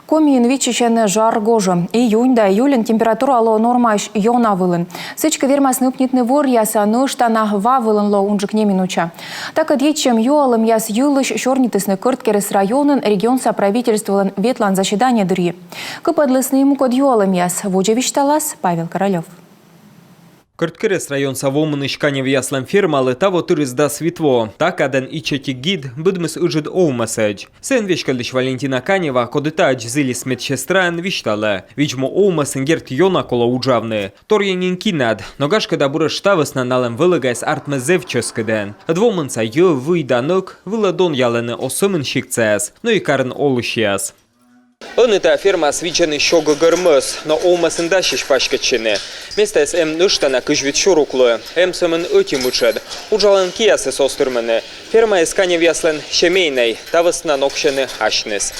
Комин вичечены жар гожа. Июнь да июлен температура ло норма йона вылын. Сычка вермасны упнитны вор яса ныштана ва вылын ло унжик не минуча. Так отъечем юалым яс юлыш шорнитысны кырткерес районын регион соправительствован ветлан заседание дырьи. Кыпадлысны ему код юалым яс вожевич талас Павел Королев. Кырткерес район савомын ишканев яслам фермалы таво тырызда свитво. Так адан ичети гид быдмыс ыжид оумасэдж. Сен вешкалдыш Валентина Канева кодыта аджзилис медсестран виштала. Вичмо оумасын герт йона коло уджавны. Торьянин кинад, ногашка да буры штавысна налем вылыгайс артмезевческеден. Двомынца ё выйданок выладон ялены осымын шикцэс, но и карн олышьяс. Önnitä firma svičeni šoga garmös, no olmasın da şişpaşkaçını. Mestes nıştana kıjvit şuruklu, sömün ötümüçed. Ucalan kiyası sostırmını. Firma eskani vyaslen şemeynej, tavısna nokşeni haşnis.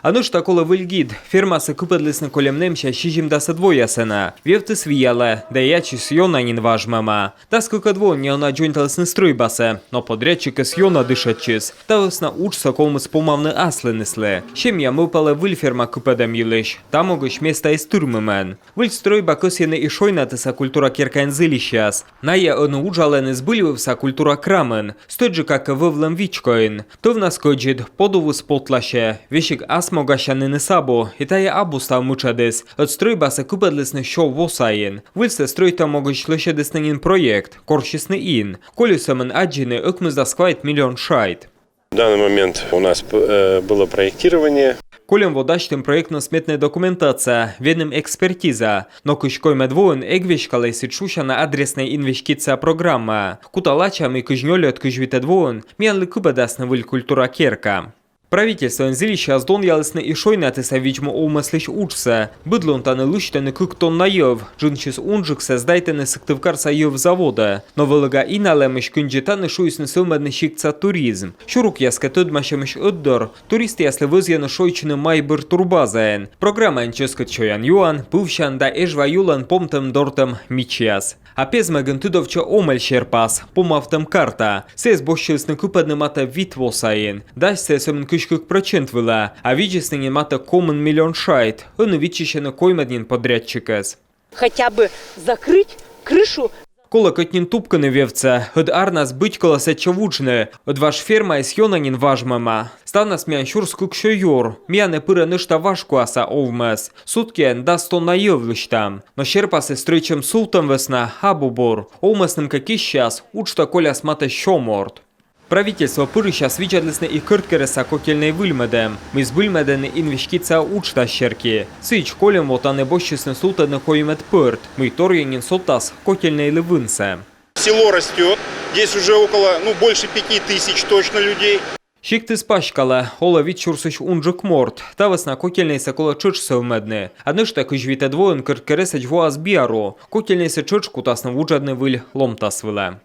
Анушта кола выльгид, фермасы купадлысны колемнемща шижимдаса двоясена. Вевты свияла, да ячис йонанин важмама. Да сколько дво не она джойнталысны стройбаса, но подрядчика с йона дышатчис. Тавысна учса колмыс помавны аслынесле. Шемья мыпала выль ферма купадам юлыш, там огыш места из турмымен. Выль стройба косьены и шойнатыса культура керкайн зылищас. Ная ону уджален избыльвывса культура крамен, стоджи как вывлем вичкоин. То в нас коджид подову спотлаще, вещик Могащанины сабо, и тая абуста мучадес, от стройбаса купадлысны шо восаин. Выльсте стройта могущ лышедыснынин проект, коршисны ин. Колесамен аджины окмызда сквайт миллион шайт. В данный момент у нас было проектирование. Колем водачтым проектно-сметная документация, ведным экспертиза, но кышкой медвоин эгвешкалай сычуша на адресной инвестиция программа. Куталачами кыжнёли от кыжвите двоин, мянли кубадасны выль культура керка. Правительство зилища аздон ялысны и шойнатыса вичмо оумаслыш учса. Быдлонтаны лыштаны кыктон наёв, жынчис унжыкса сдайтаны сыктывкарса ёв завода. Но вылыга иналемыш кынджетаны шуйсны сылмадны шикца туризм. Шурук яска төдмашемыш öddör, туристы яслы вызьяны шойчыны майбыр турбазаен. Программа энческат чоян юан, пывщан да эжва юлан помтым дортым мичьяс. А пезмэгын тыдовча омэль шерпас, помавтым карта. Сэс бощылысны купадны мата витвосаен. Дась сэсэмэн кышкык процент выла, а виджесны мата комын миллион шайт. Он вичищены коймаднин подрядчикас. Хотя бы закрыть крышу. Кола котнин тупканы вевца, от арнас быть кола сечавучны, от ваш ферма из йонанин важмама. Ставнас мян шурску кшойор, мяне пыра нышта вашкуаса овмес, суткен дасто наевлыштам. Но шерпасы стройчем султам весна, хабубор, овмесным какищас, учта коля смата щоморт. Правительство пырыща свичадлысны и кырткереса котельной выльмедем. Мы с выльмедены инвестиция учта щерки. Сыч колем вот аны бощисны султаны коймет пырт. Мы торьянин сотас котельной лывынсе. Село растет. Здесь уже около, больше 5000 точно людей. Шикты спашкала, ола вичурсыш унжик морт. Тавасна котельнейся кола чычсев медны. Аднышта кыжвите двоен кырткересач воаз биаро. Котельнейся чычку тасна вуджадны выль ломтас выле.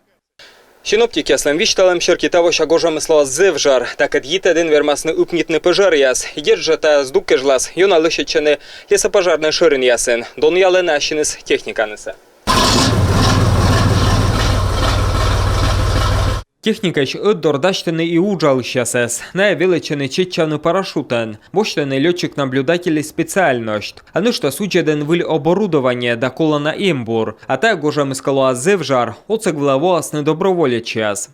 Синоптики яслым вишталым щерки того шагожам слова зевжар, так от один вермасны упнитны пожар яс. Держата сдукке жлас, юна лышечены лесопожарный шырын ясен. Дон ялы нащиныс техниканыса. Техникач öddör daştыны и уджалыщасэс. На величины четчаны парашютен. Боштыны летчик-наблюдатель специальность. Анышта сучеден выль оборудование да кола на эмбур. А так гожам искала зевжар, оцек влавоасны доброволечас.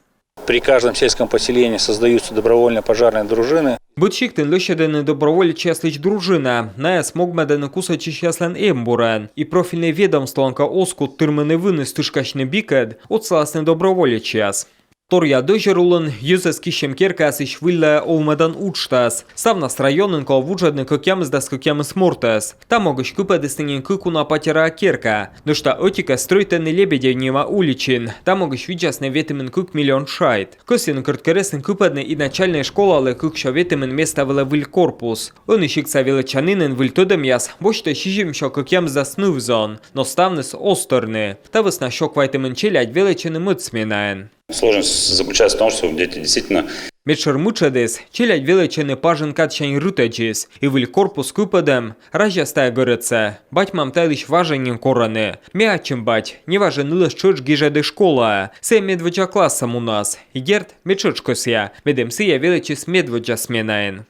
При каждом сельском поселении создаются добровольно пожарные дружины. Бытчиктен лещедены доброволечас лич дружина. На смогмедены кусачиш яслен эмбурен. И профильный ведомствонка оскут тырмыны вынес тышкачны бикед, отсласны доброволечас. Торья дожерулын, юзес кишем керкас иш вылла овмадан учтас. Савнас районын кол вуджадны кокямыз да скокямыз мортас. Там могыш купадыстынин кыкуна патера керка. Нышта отика стройтаны лебедевнева уличин. Там могыш виджасны ветымын кык миллион шайт. Косин кырткересн купадны и начальная школалы кыкша ветымын места вылла выль корпус. Он ищикса величанынын выль тодам яс, бошта шижимшо кокямыз да снывзон. Но ставныс осторны. Тавысна шок вайтымын челядь величаны мыцменаен. Сложность заключается в том, что дети действительно... Медшер мучадес, челядь величины пажен катчань рутачис, и выль корпус купадем, ражастая городца. Бать мам тайлищ важенин короны. Мячем бать, не важен лыш чуч гижады школа. Сей медводжа классом у нас. И герт медшучкосья, медем сия величис медводжа сменаен.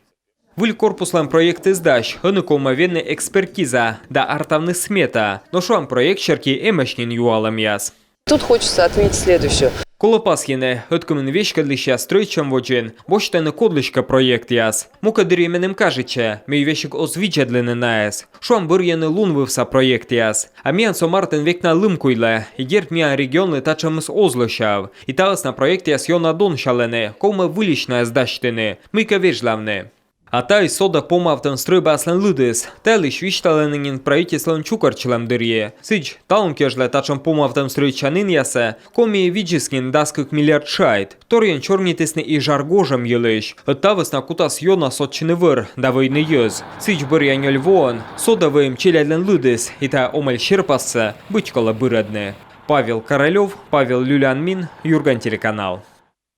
Выль корпуслам проекты сдащ, хыныкома венне экспертиза, да артавны смета. Но шуам проект черки эмешнин юалам яс. Тут хочется отметить следующее. Колопасхине, hötkümün вешкадлища стройчам воджен, боштайны кодлышка проект яс. Мука дыременем кажече, мей вешик озвичедлены наес. Шуам бырьяны лунвывса проект яс. А миан со мартен векна лымкуйле, и герт миан регионы тачамыс озлышав. И талас на проект яс йона дон шалене, колма выличная сдащтыны, мыка вежлавны. А та и сода помавтан стройба аслан лыдыс, тэлыш вишталенын правительством чукарчылам дырье. Сыч, таун кежле тачам помавтан стройчанын ясе, коми виджискин даскык миллиард шайт. Торьян чорнитесны и жаргожам елыш. Оттавыс на кутас йона сотчыны выр, да войны йыз. Сыч бырьян львон, сода вэм челядлен лыдыс, и та омаль щерпасса, бычкала бырадны. Павел Королёв, Павел Люлянмин, Юрган телеканал.